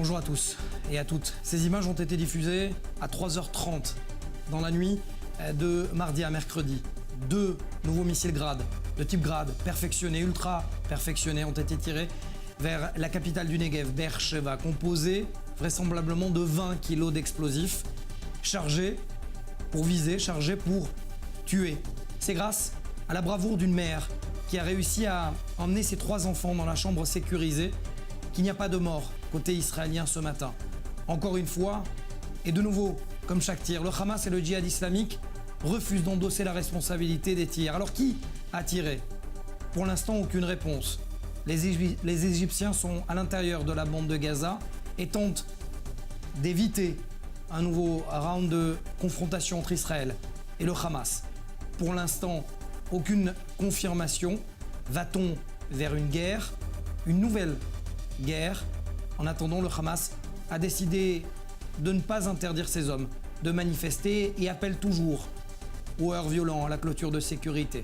Bonjour à tous et à toutes. Ces images ont été diffusées à 3h30 dans la nuit de mardi à mercredi. 2 nouveaux missiles Grad, de type Grad, perfectionnés, ultra perfectionnés, ont été tirés vers la capitale du Negev, Be'er Sheva, composés vraisemblablement de 20 kilos d'explosifs, chargés pour viser, chargés pour tuer. C'est grâce à la bravoure d'une mère qui a réussi à emmener ses 3 enfants dans la chambre sécurisée qu'il n'y a pas de mort côté israélien ce matin. Encore une fois, et de nouveau, comme chaque tir, le Hamas et le djihad islamique refusent d'endosser la responsabilité des tirs. Alors qui a tiré? Pour l'instant, aucune réponse. Les Égyptiens sont à l'intérieur de la bande de Gaza et tentent d'éviter un nouveau round de confrontation entre Israël et le Hamas. Pour l'instant, aucune confirmation. Va-t-on vers une guerre, une nouvelle guerre? En attendant, le Hamas a décidé de ne pas interdire ses hommes de manifester et appelle toujours aux heurts violents à la clôture de sécurité.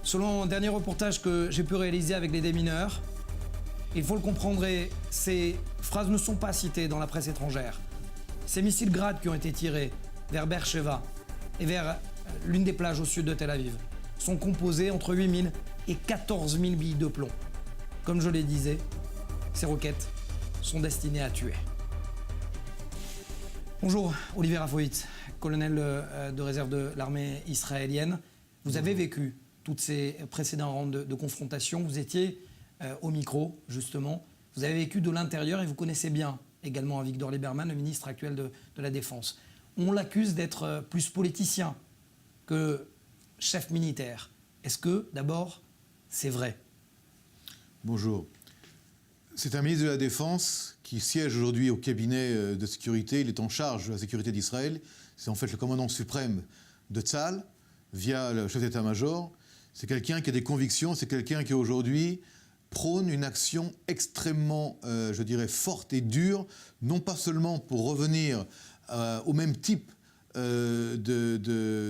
Selon un dernier reportage que j'ai pu réaliser avec les démineurs, il faut le comprendre, et ces phrases ne sont pas citées dans la presse étrangère. Ces missiles Grad qui ont été tirés vers Be'er Sheva et vers l'une des plages au sud de Tel Aviv sont composés entre 8 000 et 14 000 billes de plomb. Comme je le disais, ces roquettes sont destinées à tuer. Bonjour, Olivier Rafovitz, colonel de réserve de l'armée israélienne. Vous avez vécu toutes ces précédents rounds de confrontation. Vous étiez au micro, justement. Vous avez vécu de l'intérieur et vous connaissez bien également Avigdor Lieberman, le ministre actuel de la Défense. On l'accuse d'être plus politicien que chef militaire. Est-ce que, d'abord, c'est vrai? Bonjour. C'est un ministre de la Défense qui siège aujourd'hui au cabinet de sécurité. Il est en charge de la sécurité d'Israël. C'est en fait le commandant suprême de Tzahal, via le chef d'état-major. C'est quelqu'un qui a des convictions, c'est quelqu'un qui aujourd'hui prône une action extrêmement, je dirais, forte et dure, non pas seulement pour revenir au même type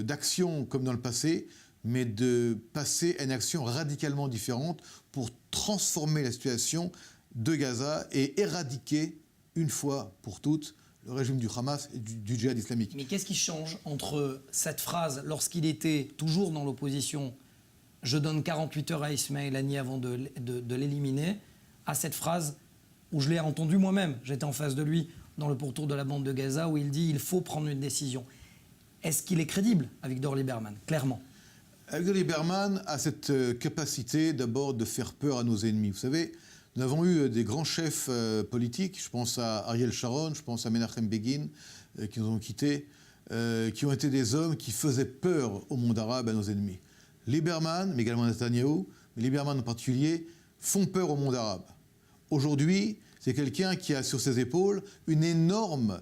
d'action comme dans le passé, mais de passer à une action radicalement différente pour transformer la situation de Gaza et éradiquer, une fois pour toutes, le régime du Hamas et du djihad islamique. Mais qu'est-ce qui change entre cette phrase, lorsqu'il était toujours dans l'opposition, « Je donne 48 heures à Ismaël Haniyeh avant de l'éliminer », à cette phrase où je l'ai entendu moi-même, j'étais en face de lui dans le pourtour de la bande de Gaza, où il dit « Il faut prendre une décision ». Est-ce qu'il est crédible, Avigdor Lieberman, clairement? Avigdor Lieberman a cette capacité d'abord de faire peur à nos ennemis. Vous savez, nous avons eu des grands chefs politiques, je pense à Ariel Sharon, je pense à Menachem Begin, qui nous ont quittés, qui ont été des hommes qui faisaient peur au monde arabe, à nos ennemis. Lieberman, mais également Netanyahou, mais Lieberman en particulier, font peur au monde arabe. Aujourd'hui, c'est quelqu'un qui a sur ses épaules une énorme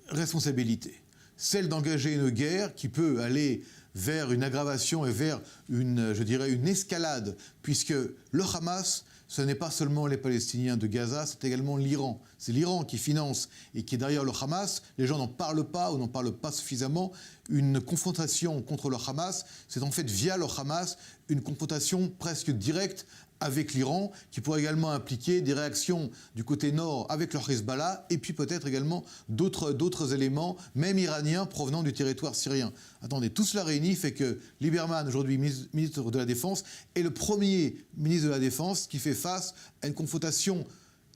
responsabilité. Celle d'engager une guerre qui peut aller vers une aggravation et vers une, je dirais, une escalade, puisque le Hamas, ce n'est pas seulement les Palestiniens de Gaza, c'est également l'Iran. C'est l'Iran qui finance et qui est derrière le Hamas. Les gens n'en parlent pas ou n'en parlent pas suffisamment. Une confrontation contre le Hamas, c'est en fait via le Hamas une confrontation presque directe avec l'Iran, qui pourrait également impliquer des réactions du côté nord avec le Hezbollah, et puis peut-être également d'autres éléments, même iraniens, provenant du territoire syrien. Attendez, tout cela réuni fait que Lieberman, aujourd'hui ministre de la Défense, est le premier ministre de la Défense qui fait face à une confrontation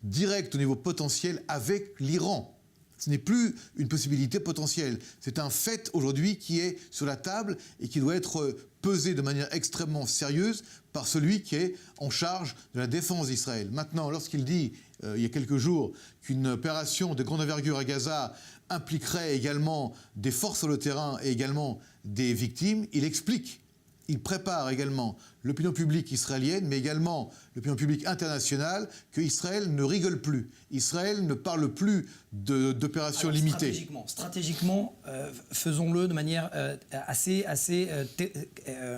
directe au niveau potentiel avec l'Iran. Ce n'est plus une possibilité potentielle. C'est un fait aujourd'hui qui est sur la table et qui doit être pesé de manière extrêmement sérieuse par celui qui est en charge de la défense d'Israël. Maintenant, lorsqu'il dit, il y a quelques jours, qu'une opération de grande envergure à Gaza impliquerait également des forces sur le terrain et également des victimes, il explique. Il prépare également l'opinion publique israélienne, mais également l'opinion publique internationale, qu'Israël ne rigole plus. Israël ne parle plus d'opérations limitées. Stratégiquement, faisons-le de manière assez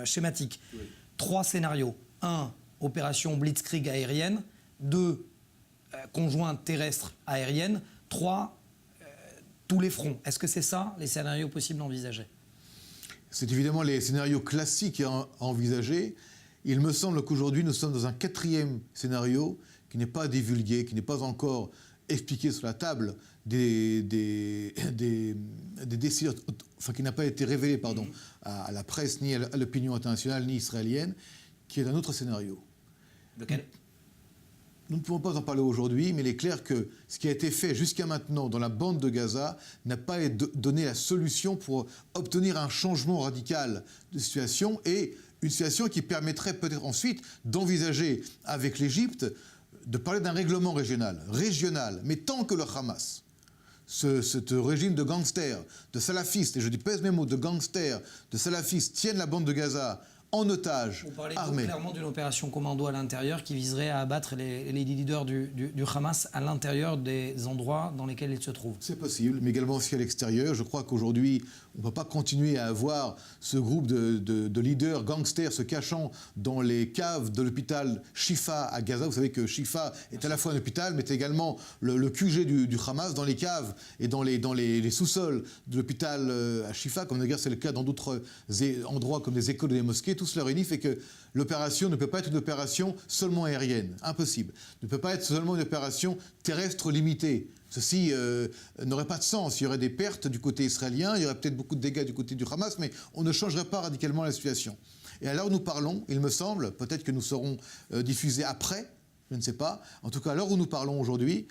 schématique. Oui. 3 scénarios. 1, opération blitzkrieg aérienne. 2, conjointe terrestre aérienne. 3, tous les fronts. Est-ce que c'est ça les scénarios possibles envisagés? C'est évidemment les scénarios classiques à envisager. Il me semble qu'aujourd'hui, nous sommes dans un 4e scénario qui n'est pas divulgué, qui n'est pas encore expliqué sur la table des décideurs, enfin qui n'a pas été révélé, pardon, à la presse, ni à l'opinion internationale, ni israélienne, qui est un autre scénario. Lequel ? Nous ne pouvons pas en parler aujourd'hui, mais il est clair que ce qui a été fait jusqu'à maintenant dans la bande de Gaza n'a pas donné la solution pour obtenir un changement radical de situation et une situation qui permettrait peut-être ensuite d'envisager avec l'Égypte de parler d'un règlement régional. Mais tant que le Hamas, ce régime de gangsters, de salafistes, et je pèse mes mots, de gangsters, de salafistes, tiennent la bande de Gaza en otage, vous parlez armé. clairement d'une opération commando à l'intérieur qui viserait à abattre les leaders du Hamas à l'intérieur des endroits dans lesquels ils se trouvent. C'est possible, mais également aussi à l'extérieur. Je crois qu'aujourd'hui, on ne peut pas continuer à avoir ce groupe de leaders gangsters se cachant dans les caves de l'hôpital Shifa à Gaza. Vous savez que Shifa est à la fois un hôpital, mais c'est également le QG du Hamas dans les caves et dans les sous-sols de l'hôpital à Shifa, comme d'ailleurs c'est le cas dans d'autres endroits comme des écoles et des mosquées. Tout cela réunit fait que l'opération ne peut pas être une opération seulement aérienne, impossible. Ne peut pas être seulement une opération terrestre limitée. Ceci n'aurait pas de sens. Il y aurait des pertes du côté israélien, il y aurait peut-être beaucoup de dégâts du côté du Hamas, mais on ne changerait pas radicalement la situation. Et à l'heure où nous parlons, il me semble, peut-être que nous serons diffusés après, je ne sais pas. En tout cas, à l'heure où nous parlons aujourd'hui,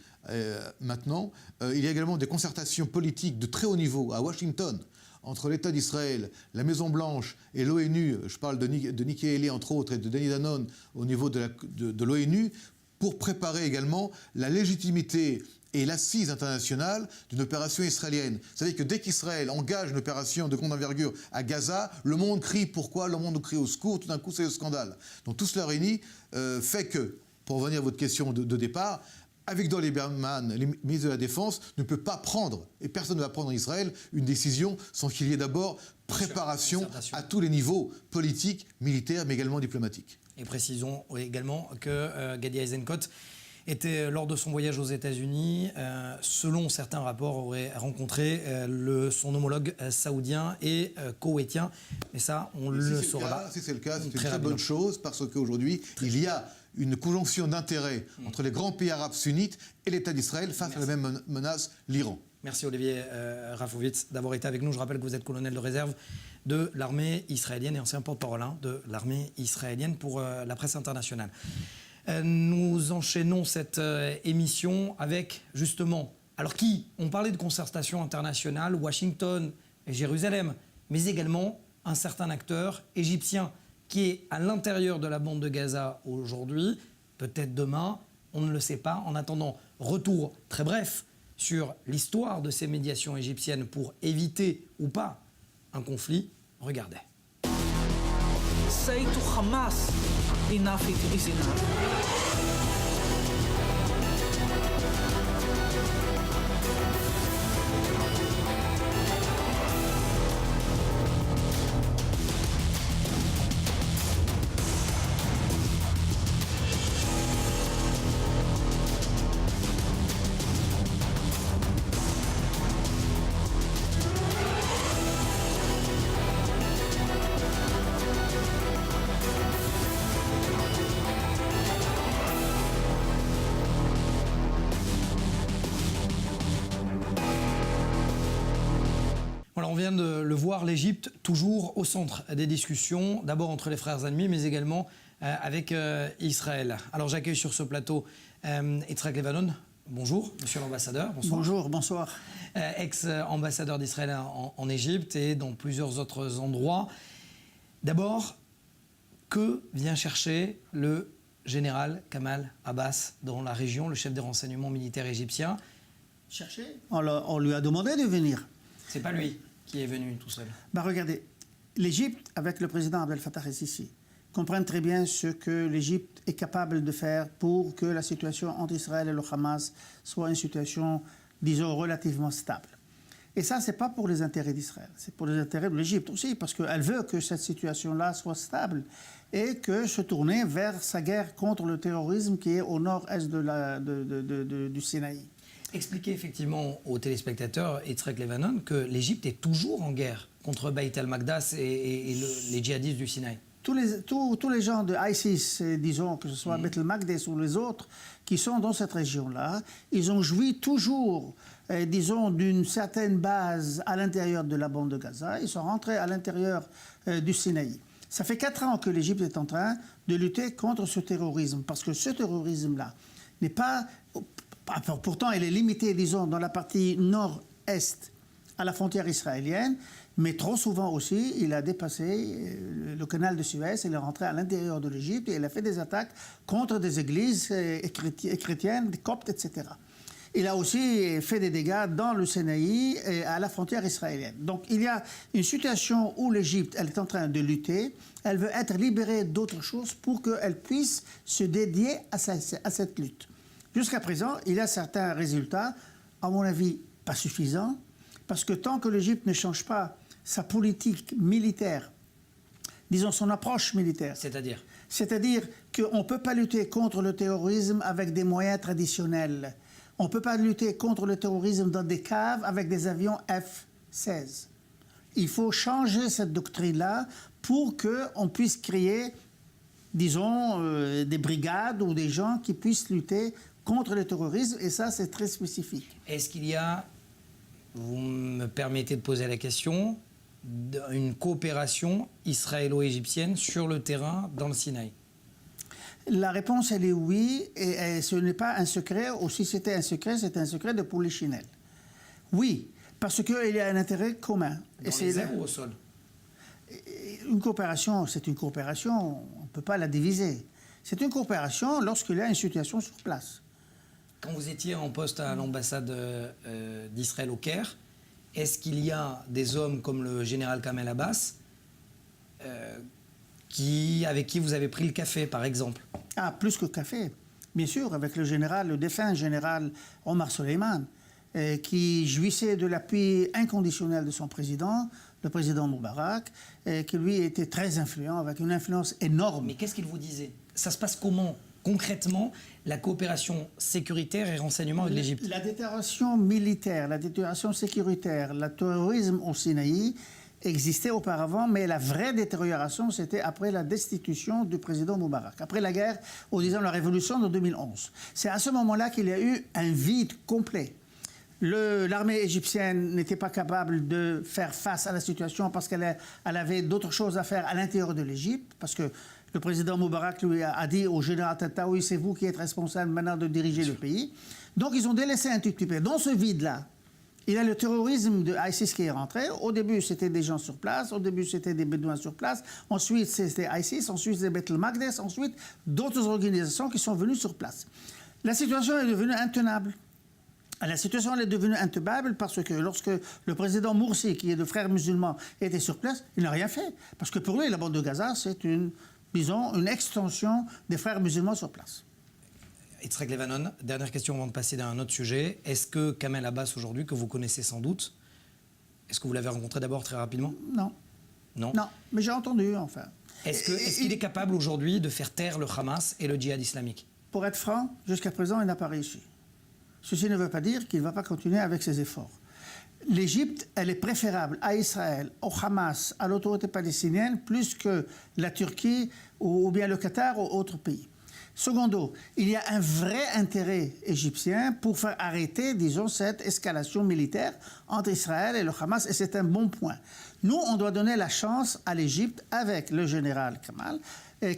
maintenant, il y a également des concertations politiques de très haut niveau à Washington entre l'État d'Israël, la Maison-Blanche et l'ONU, je parle de Nikki Haley entre autres et de Danny Danon au niveau de l'ONU, pour préparer également la légitimité et l'assise internationale d'une opération israélienne. C'est-à-dire que dès qu'Israël engage une opération de grande envergure à Gaza, le monde crie pourquoi, le monde crie au secours, tout d'un coup c'est le scandale. Donc tout cela réuni fait que, pour revenir à votre question de départ, Avigdor Lieberman, le ministre de la Défense, ne peut pas prendre, et personne ne va prendre en Israël, une décision sans qu'il y ait d'abord préparation à tous les niveaux, politiques, militaires, mais également diplomatiques. Et précisons également que Gadi Eisenkot était, lors de son voyage aux États-Unis, selon certains rapports, aurait rencontré son homologue saoudien et koweïtien. Mais ça, on le saura pas. Si c'est le cas, c'est une très bonne chose, parce qu'aujourd'hui, il y a une conjonction d'intérêts entre les grands pays arabes sunnites et l'État d'Israël face à la même menace, l'Iran. Merci Olivier Rafovitz d'avoir été avec nous. Je rappelle que vous êtes colonel de réserve de l'armée israélienne et ancien porte-parole de l'armée israélienne pour la presse internationale. Nous enchaînons cette émission avec justement, alors on parlait de concertation internationale, Washington et Jérusalem, mais également un certain acteur égyptien qui est à l'intérieur de la bande de Gaza aujourd'hui, peut-être demain, on ne le sait pas. En attendant, retour très bref sur l'histoire de ces médiations égyptiennes pour éviter ou pas un conflit. Regardez. On vient de le voir, l'Égypte toujours au centre des discussions, d'abord entre les frères ennemis, mais également avec Israël. Alors j'accueille sur ce plateau Yitzhak Levanon. Bonjour, monsieur l'ambassadeur. Bonsoir. Bonjour, bonsoir. Ex-ambassadeur d'Israël en Égypte et dans plusieurs autres endroits. D'abord, que vient chercher le général Kamal Abbas dans la région, le chef des renseignements militaires égyptiens? Chercher? On lui a demandé de venir. C'est pas lui qui est venu tout seul. Regardez, l'Égypte, avec le président Abdel Fattah el-Sisi, comprennent très bien ce que l'Égypte est capable de faire pour que la situation entre Israël et le Hamas soit une situation, disons, relativement stable. Et ça, ce n'est pas pour les intérêts d'Israël, c'est pour les intérêts de l'Égypte aussi, parce qu'elle veut que cette situation-là soit stable et que se tourner vers sa guerre contre le terrorisme qui est au nord-est du Sinaï. Expliquez effectivement aux téléspectateurs, Yitzhak Levanon, que l'Égypte est toujours en guerre contre Beit el-Maqdas et les djihadistes du Sinaï. tous les gens de ISIS, disons, que ce soit Beth el-Makdès ou les autres, qui sont dans cette région-là, ils ont joui toujours, disons, d'une certaine base à l'intérieur de la bande de Gaza. Ils sont rentrés à l'intérieur du Sinaï. Ça fait 4 ans que l'Égypte est en train de lutter contre ce terrorisme, parce que ce terrorisme-là n'est pas... Pourtant, il est limité, disons, dans la partie nord-est à la frontière israélienne, mais trop souvent aussi, il a dépassé le canal de Suez, il est rentré à l'intérieur de l'Égypte et il a fait des attaques contre des églises chrétiennes, des coptes, etc. Il a aussi fait des dégâts dans le Sinaï et à la frontière israélienne. Donc il y a une situation où l'Égypte, elle est en train de lutter, elle veut être libérée d'autres choses pour qu'elle puisse se dédier à cette lutte. Jusqu'à présent, il y a certains résultats, à mon avis, pas suffisants, parce que tant que l'Égypte ne change pas sa politique militaire, disons son approche militaire. C'est-à-dire qu'on ne peut pas lutter contre le terrorisme avec des moyens traditionnels. On ne peut pas lutter contre le terrorisme dans des caves avec des avions F-16. Il faut changer cette doctrine-là pour qu'on puisse créer, disons, des brigades ou des gens qui puissent lutter contre le terrorisme, et ça, c'est très spécifique. Est-ce qu'il y a, vous me permettez de poser la question, une coopération israélo-égyptienne sur le terrain dans le Sinaï? La réponse, elle est oui, et ce n'est pas un secret, ou si c'était un secret, c'est un secret de Polichinelle. Oui, parce qu'il y a un intérêt commun. Dans les airs ou au sol? Une coopération, c'est une coopération, on ne peut pas la diviser. C'est une coopération lorsqu'il y a une situation sur place. Quand vous étiez en poste à l'ambassade d'Israël au Caire, est-ce qu'il y a des hommes comme le général Kamel Abbas avec qui vous avez pris le café, par exemple? Ah, plus que café. Bien sûr, avec le défunt général Omar Soleiman, qui jouissait de l'appui inconditionnel de son président, le président Moubarak, qui lui était très influent, avec une influence énorme. Mais qu'est-ce qu'il vous disait? Ça se passe comment, concrètement, la coopération sécuritaire et renseignement avec l'Égypte? La déterration militaire, la déterration sécuritaire, le terrorisme au Sinaï existait auparavant, mais la vraie détérioration, c'était après la destitution du président Moubarak, après la guerre, ou disons la révolution de 2011. C'est à ce moment-là qu'il y a eu un vide complet. L'armée égyptienne n'était pas capable de faire face à la situation parce qu'elle avait d'autres choses à faire à l'intérieur de l'Égypte, parce que le président Moubarak lui a dit au général Tataoui, c'est vous qui êtes responsable maintenant de diriger le pays. Donc ils ont délaissé un tout petit peu. Dans ce vide-là, il y a le terrorisme de ISIS qui est rentré. Au début, c'était des gens sur place. Au début, c'était des Bédouins sur place. Ensuite, c'était ISIS. Ensuite, c'était Beth el-Makdès. Ensuite, d'autres organisations qui sont venues sur place. La situation est devenue intenable. La situation est devenue intenable parce que lorsque le président Morsi, qui est de frères musulmans, était sur place, il n'a rien fait. Parce que pour lui, la bande de Gaza, c'est une extension des frères musulmans sur place. Yitzhak Levanon, dernière question avant de passer à un autre sujet. Est-ce que Kamel Abbas, aujourd'hui, que vous connaissez sans doute, est-ce que vous l'avez rencontré d'abord très rapidement? Non. Non? Non, mais j'ai entendu, enfin. Est-ce qu'il est capable aujourd'hui de faire taire le Hamas et le djihad islamique? Pour être franc, jusqu'à présent, il n'a pas réussi. Ceci ne veut pas dire qu'il ne va pas continuer avec ses efforts. L'Égypte, elle est préférable à Israël, au Hamas, à l'autorité palestinienne, plus que la Turquie ou bien le Qatar ou autres pays. Secondo, il y a un vrai intérêt égyptien pour faire arrêter, disons, cette escalation militaire entre Israël et le Hamas, et c'est un bon point. Nous, on doit donner la chance à l'Égypte, avec le général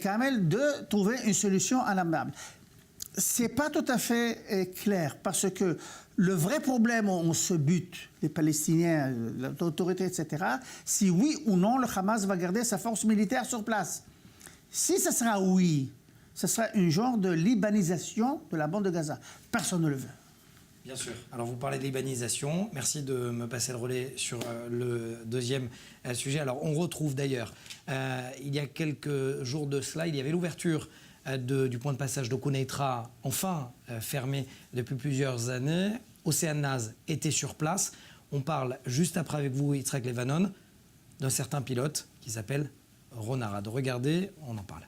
Kamel, de trouver une solution à l'amiable. C'est pas tout à fait clair, parce que le vrai problème où on se bute, les Palestiniens, l'autorité, etc., si oui ou non le Hamas va garder sa force militaire sur place. Si ce sera oui, ce sera un genre de libanisation de la bande de Gaza. Personne ne le veut. Bien sûr. Alors vous parlez de libanisation. Merci de me passer le relais sur le deuxième sujet. Alors on retrouve d'ailleurs, il y a quelques jours de cela, il y avait l'ouverture du point de passage de Koneitra, enfin fermé depuis plusieurs années. Océane Naz était sur place. On parle juste après avec vous, Yitzhak Levanon, d'un certain pilote qui s'appelle Ron Arad. Regardez, on en parle.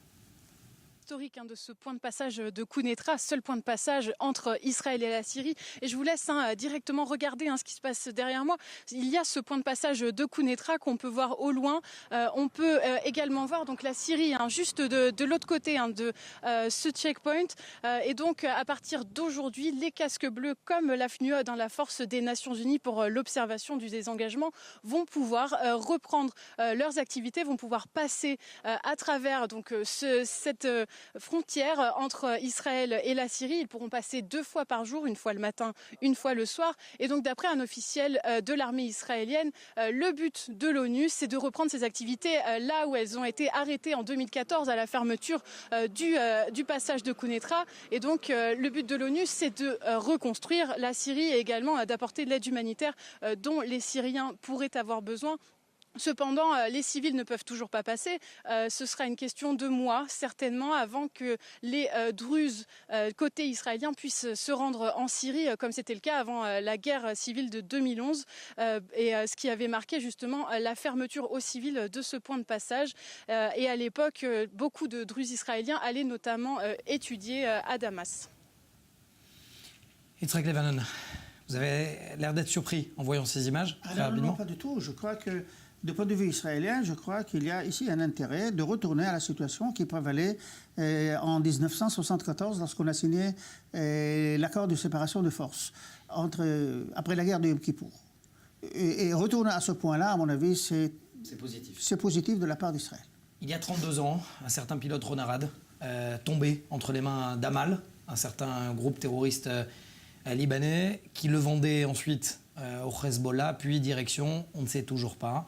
historique de ce point de passage de Quneitra, seul point de passage entre Israël et la Syrie. Et je vous laisse directement regarder ce qui se passe derrière moi. Il y a ce point de passage de Quneitra qu'on peut voir au loin. On peut également voir donc la Syrie juste de l'autre côté de ce checkpoint. Et donc à partir d'aujourd'hui, les casques bleus comme la FNUA, la Force des Nations Unies pour l'observation du désengagement, vont pouvoir reprendre leurs activités, vont pouvoir passer à travers donc cette frontière entre Israël et la Syrie. Ils pourront passer 2 fois par jour, une fois le matin, une fois le soir. Et donc d'après un officiel de l'armée israélienne, le but de l'ONU, c'est de reprendre ces activités là où elles ont été arrêtées en 2014 à la fermeture du passage de Quneitra. Et donc le but de l'ONU, c'est de reconstruire la Syrie et également d'apporter de l'aide humanitaire dont les Syriens pourraient avoir besoin. Cependant, les civils ne peuvent toujours pas passer. Ce sera une question de mois, certainement, avant que les Druzes côté israélien puissent se rendre en Syrie, comme c'était le cas avant la guerre civile de 2011, et ce qui avait marqué justement la fermeture aux civils de ce point de passage. Et à l'époque, beaucoup de Druzes israéliens allaient notamment étudier à Damas. Yitzhak Levanon, vous avez l'air d'être surpris en voyant ces images, très rapidement. Non, pas du tout. Je crois que, du point de vue israélien, je crois qu'il y a ici un intérêt de retourner à la situation qui prévalait en 1974 lorsqu'on a signé l'accord de séparation de forces après la guerre de Yom Kippour. Et retourner à ce point-là, à mon avis, c'est positif. C'est positif de la part d'Israël. Il y a 32 ans, un certain pilote Ron Arad tombé entre les mains d'Amal, un certain groupe terroriste libanais, qui le vendait ensuite au Hezbollah, puis direction, on ne sait toujours pas.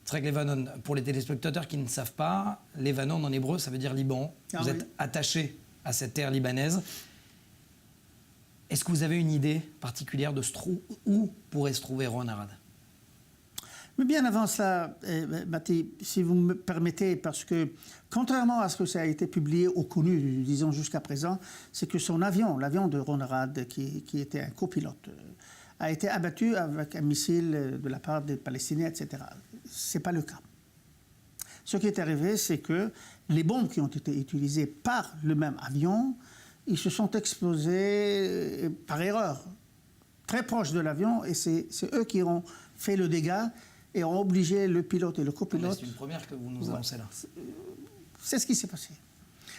Yitzhak Levanon, pour les téléspectateurs qui ne savent pas, Levanon en hébreu, ça veut dire Liban. Vous êtes attaché à cette terre libanaise. Est-ce que vous avez une idée particulière de où pourrait se trouver Ron Arad? Mais bien avant cela, Mati, si vous me permettez, parce que contrairement à ce que ça a été publié ou connu, disons jusqu'à présent, c'est que son avion, l'avion de Ron Arad, qui était un copilote, a été abattu avec un missile de la part des Palestiniens, etc. Ce n'est pas le cas. Ce qui est arrivé, c'est que les bombes qui ont été utilisées par le même avion, ils se sont explosés par erreur, très proche de l'avion, et c'est eux qui ont fait le dégât et ont obligé le pilote et le copilote... C'est une première que vous nous annoncez là. C'est ce qui s'est passé.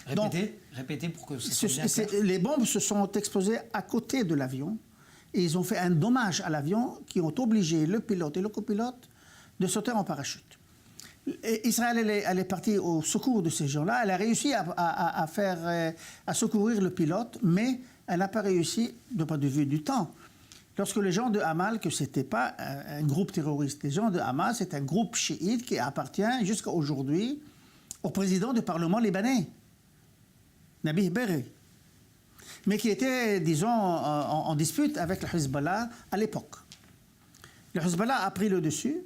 Répétez pour que ce soit bien clair. Les bombes se sont explosées à côté de l'avion et ils ont fait un dommage à l'avion qui ont obligé le pilote et le copilote de sauter en parachute. Et Israël, elle est partie au secours de ces gens-là. Elle a réussi à secourir le pilote, mais elle n'a pas réussi, de point de vue du temps. Lorsque les gens de Hamas, que ce n'était pas un groupe terroriste, les gens de Hamas, c'est un groupe chiite qui appartient jusqu'à aujourd'hui au président du Parlement libanais, Nabih Berri, mais qui était, disons, en dispute avec le Hezbollah à l'époque. Le Hezbollah a pris le dessus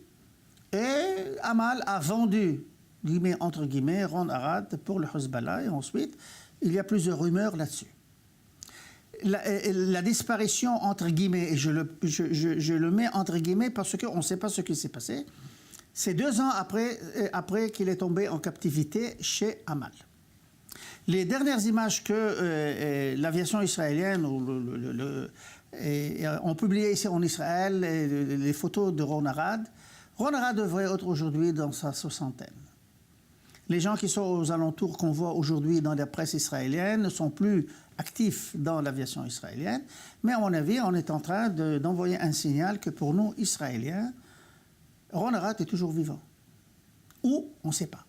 et Hamas a vendu, entre guillemets, Ron Arad pour le Hezbollah. Et ensuite, il y a plusieurs rumeurs là-dessus. La disparition, entre guillemets, et je le mets entre guillemets parce qu'on ne sait pas ce qui s'est passé, c'est 2 ans après qu'il est tombé en captivité chez Hamas. Les dernières images que l'aviation israélienne ont publiées ici en Israël, les photos de Ron Arad. Ron Arad devrait être aujourd'hui dans sa 60aine. Les gens qui sont aux alentours qu'on voit aujourd'hui dans la presse israélienne ne sont plus actifs dans l'aviation israélienne, mais à mon avis, on est en train d'envoyer un signal que pour nous, Israéliens, Ron Arad est toujours vivant. Ou on ne sait pas.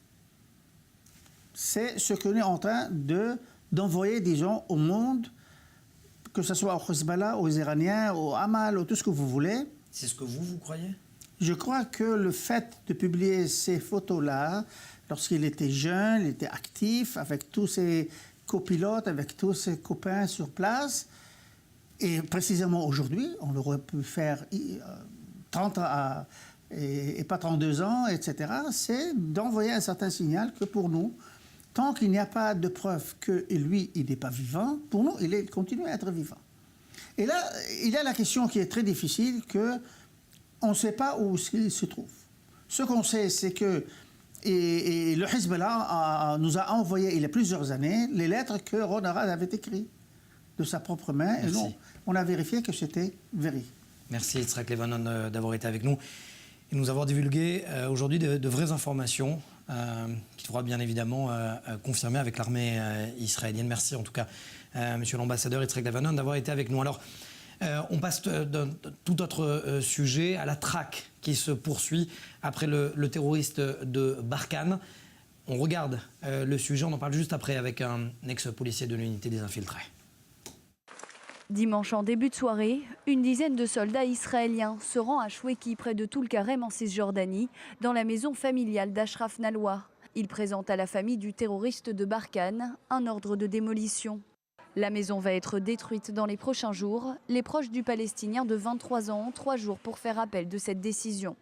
C'est ce qu'on est en train d'envoyer, disons, au monde, que ce soit au Hezbollah, aux Iraniens, au Hamas, ou tout ce que vous voulez. C'est ce que vous croyez? Je crois que le fait de publier ces photos-là, lorsqu'il était jeune, il était actif, avec tous ses copilotes, avec tous ses copains sur place, et précisément aujourd'hui, on aurait pu faire 30 ans et pas 32 ans, etc., c'est d'envoyer un certain signal que pour nous, tant qu'il n'y a pas de preuve que lui, il n'est pas vivant, pour nous, il continue à être vivant. Et là, il y a la question qui est très difficile, qu'on ne sait pas où il se trouve. Ce qu'on sait, c'est que Et le Hezbollah nous a envoyé, il y a plusieurs années, les lettres que Ron Arad avait écrites de sa propre main. Merci. Et non, on a vérifié que c'était vrai. Merci Yitzhak Levanon d'avoir été avec nous et nous avoir divulgué aujourd'hui de vraies informations qu'il faudra bien évidemment confirmer avec l'armée israélienne. Merci en tout cas, monsieur l'ambassadeur Yitzhak Levanon, d'avoir été avec nous. Alors, on passe d'un tout autre sujet à la traque qui se poursuit après le terroriste de Barkhane. On regarde le sujet, on en parle juste après avec un ex-policier de l'unité des infiltrés. Dimanche en début de soirée, une dizaine de soldats israéliens se rend à Choueki, près de Toul-Karem en Cisjordanie, dans la maison familiale d'Ashraf Nalwa. Il présente à la famille du terroriste de Barkhane un ordre de démolition. La maison va être détruite dans les prochains jours. Les proches du Palestinien de 23 ans ont 3 jours pour faire appel de cette décision.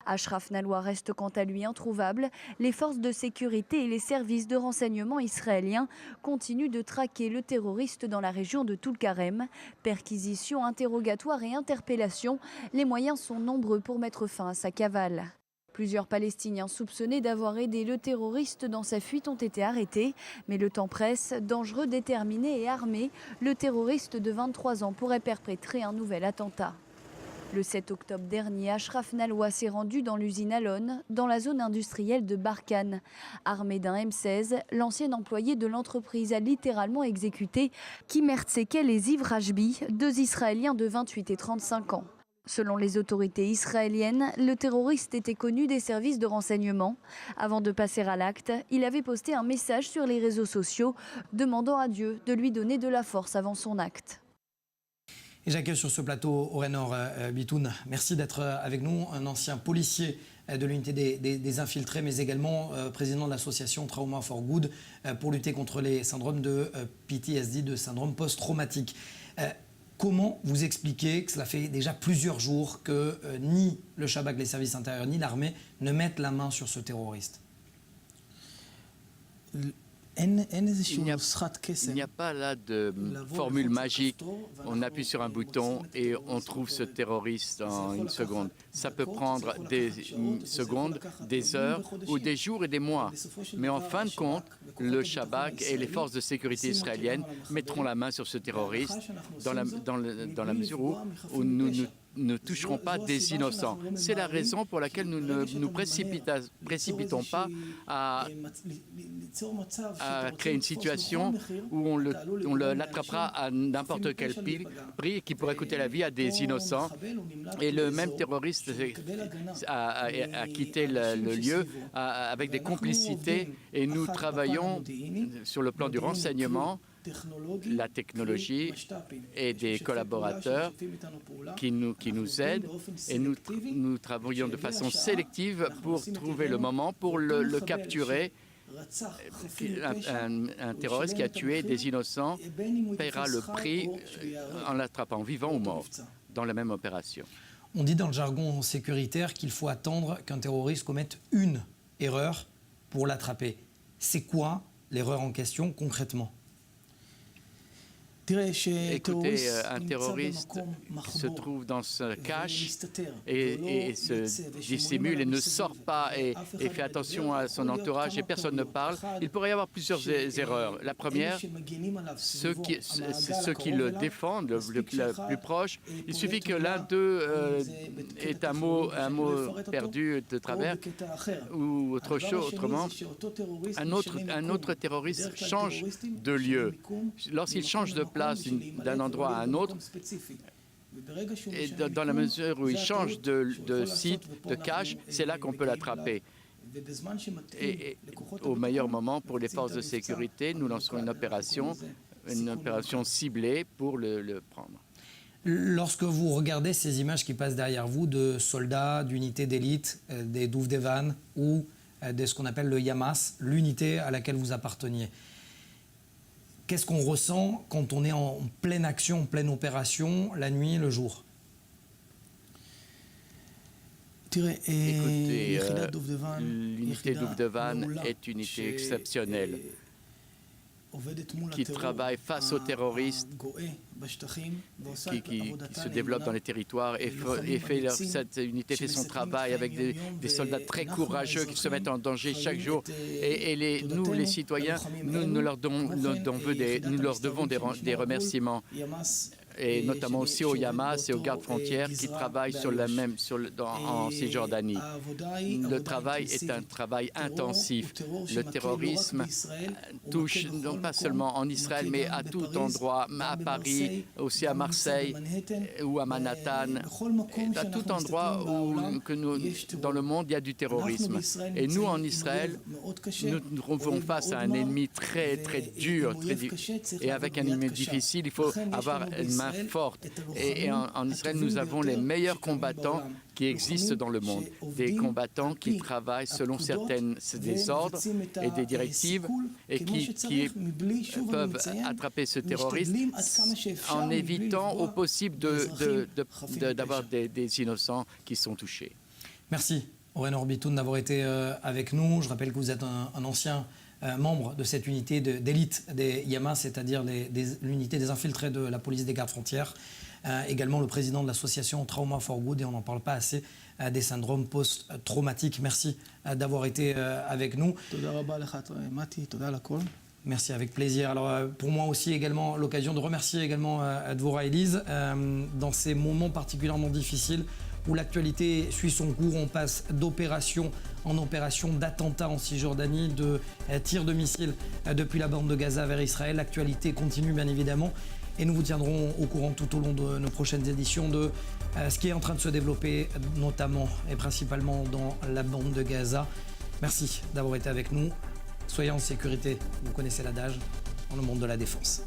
Ashraf Nalwa reste quant à lui introuvable. Les forces de sécurité et les services de renseignement israéliens continuent de traquer le terroriste dans la région de Toul-Karem. Perquisitions, interrogatoires et interpellations, les moyens sont nombreux pour mettre fin à sa cavale. Plusieurs Palestiniens soupçonnés d'avoir aidé le terroriste dans sa fuite ont été arrêtés. Mais le temps presse, dangereux, déterminé et armé, le terroriste de 23 ans pourrait perpétrer un nouvel attentat. Le 7 octobre dernier, Ashraf Nalwa s'est rendu dans l'usine Alon, dans la zone industrielle de Barkhane. Armé d'un M16, l'ancien employé de l'entreprise a littéralement exécuté Kimer Tsekel et Ziv Rajbi, 2 Israéliens de 28 et 35 ans. Selon les autorités israéliennes, le terroriste était connu des services de renseignement. Avant de passer à l'acte, il avait posté un message sur les réseaux sociaux demandant à Dieu de lui donner de la force avant son acte. Et j'accueille sur ce plateau Orenor Bitoun. Merci d'être avec nous, un ancien policier de l'unité des infiltrés, mais également président de l'association Trauma for Good pour lutter contre les syndromes de PTSD, de syndrome post-traumatique. Comment vous expliquez que cela fait déjà plusieurs jours que ni le Shabak, les services intérieurs, ni l'armée ne mettent la main sur ce terroriste? Il n'y a pas là de formule magique. On appuie sur un bouton et on trouve ce terroriste en une seconde. Ça peut prendre des secondes, des heures ou des jours et des mois. Mais en fin de compte, le Shabak et les forces de sécurité israéliennes mettront la main sur ce terroriste dans la mesure où nous ne toucherons pas des innocents. C'est la raison pour laquelle nous ne nous précipitons pas à créer une situation où on l'attrapera à n'importe quel prix qui pourrait coûter la vie à des innocents. Et le même terroriste a quitté le lieu avec des complicités et nous travaillons sur le plan du renseignement, la technologie et des collaborateurs qui nous aident et nous travaillons de façon sélective pour trouver le moment pour le capturer. Un terroriste qui a tué des innocents paiera le prix en l'attrapant, vivant ou mort, dans la même opération. On dit dans le jargon sécuritaire qu'il faut attendre qu'un terroriste commette une erreur pour l'attraper. C'est quoi l'erreur en question concrètement? Écoutez, un terroriste se trouve dans ce cache et se dissimule et ne sort pas et fait attention à son entourage et personne ne parle. Il pourrait y avoir plusieurs erreurs. La première, ceux qui le défendent, le plus proche, il suffit que l'un d'eux ait un mot perdu de travers ou autre chose. Autrement, un autre terroriste change de lieu. Lorsqu'il change de place d'un endroit à un autre, et dans la mesure où il change de site, de cache, c'est là qu'on peut l'attraper. Et au meilleur moment pour les forces de sécurité, nous lancerons une opération ciblée pour le prendre. Lorsque vous regardez ces images qui passent derrière vous de soldats, d'unités d'élite, des Douvdevan ou de ce qu'on appelle le Yamas, l'unité à laquelle vous apparteniez, qu'est-ce qu'on ressent quand on est en pleine action, en pleine opération, la nuit et le jour? Écoutez, l'unité Douvdevan est une unité exceptionnelle. qui travaille face aux terroristes qui se développent dans les territoires cette unité fait son travail avec des soldats très courageux qui se mettent en danger chaque jour. Et nous, les citoyens, nous leur devons des remerciements. Et notamment aussi au Hamas et aux gardes frontières qui travaillent en Cisjordanie. Le travail est un travail intensif. Le terrorisme touche non pas seulement en Israël, mais à tout endroit, à Paris, aussi à Marseille ou à Manhattan, à tout endroit dans le monde, il y a du terrorisme. Et nous, en Israël, nous nous trouvons face à un ennemi très, très dur, et avec un ennemi difficile, il faut avoir une main forte. Et en Israël, nous avons les meilleurs combattants qui existent dans le monde. Des combattants qui travaillent selon des ordres et des directives et qui peuvent attraper ce terroriste en évitant au possible d'avoir des innocents qui sont touchés. Merci, Oren Orbitoun, d'avoir été avec nous. Je rappelle que vous êtes un ancien membre de cette unité d'élite des Yamas, c'est-à-dire l'unité des infiltrés de la police des gardes frontières. Également le président de l'association Trauma for Good, et on n'en parle pas assez, des syndromes post-traumatiques. Merci d'avoir été avec nous. Merci, avec plaisir. Alors pour moi aussi également l'occasion de remercier également Dvorah Elise dans ces moments particulièrement difficiles où l'actualité suit son cours. On passe d'opération en opération, d'attentats en Cisjordanie, de tirs de missiles depuis la bande de Gaza vers Israël. L'actualité continue bien évidemment et nous vous tiendrons au courant tout au long de nos prochaines éditions de ce qui est en train de se développer, notamment et principalement dans la bande de Gaza. Merci d'avoir été avec nous. Soyez en sécurité, vous connaissez l'adage, dans le monde de la défense.